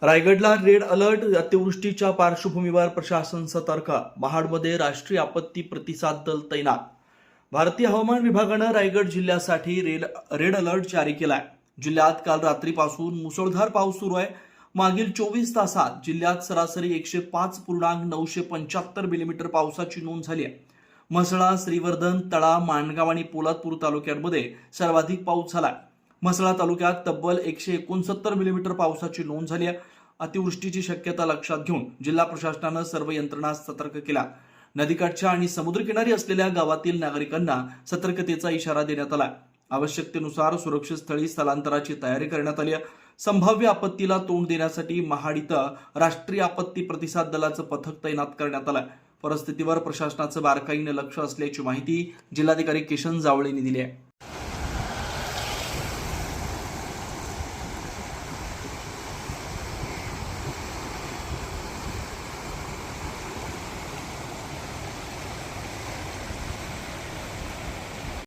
रायगडला red alert. अतिवृष्टीच्या पार्श्वभूमीवर प्रशासन सतर्क. महाडमध्ये राष्ट्रीय आपत्ती प्रतिसाद दल तैनात. भारतीय हवामान विभागानं रायगड जिल्ह्यासाठी रेड अलर्ट जारी केलाय. जिल्ह्यात काल रात्रीपासून मुसळधार पाऊस सुरू आहे. मागील 24 तासात जिल्ह्यात सरासरी 105.975 मिलीमीटर पावसाची नोंद झाली आहे. म्हसळा, श्रीवर्धन, तळा, माणगाव आणि पोलादपूर तालुक्यांमध्ये सर्वाधिक पाऊस झाला. म्हसळा तालुक्यात तब्बल 169 मिलीमीटर पावसाची नोंद झाली आहे. अतिवृष्टीची शक्यता लक्षात घेऊन जिल्हा प्रशासनानं सर्व यंत्रणा सतर्क केल्या. नदीकाठच्या आणि समुद्रकिनारी असलेल्या गावातील नागरिकांना सतर्कतेचा इशारा देण्यात आला. आवश्यकतेनुसार सुरक्षित स्थळी स्थलांतराची तयारी करण्यात आली आहे. संभाव्य आपत्तीला तोंड देण्यासाठी महाड इथं राष्ट्रीय आपत्ती प्रतिसाद दलाचं पथक तैनात करण्यात आलं. परिस्थितीवर प्रशासनाचं बारकाईने लक्ष असल्याची माहिती जिल्हाधिकारी किशन जावळेंनी दिली आहे.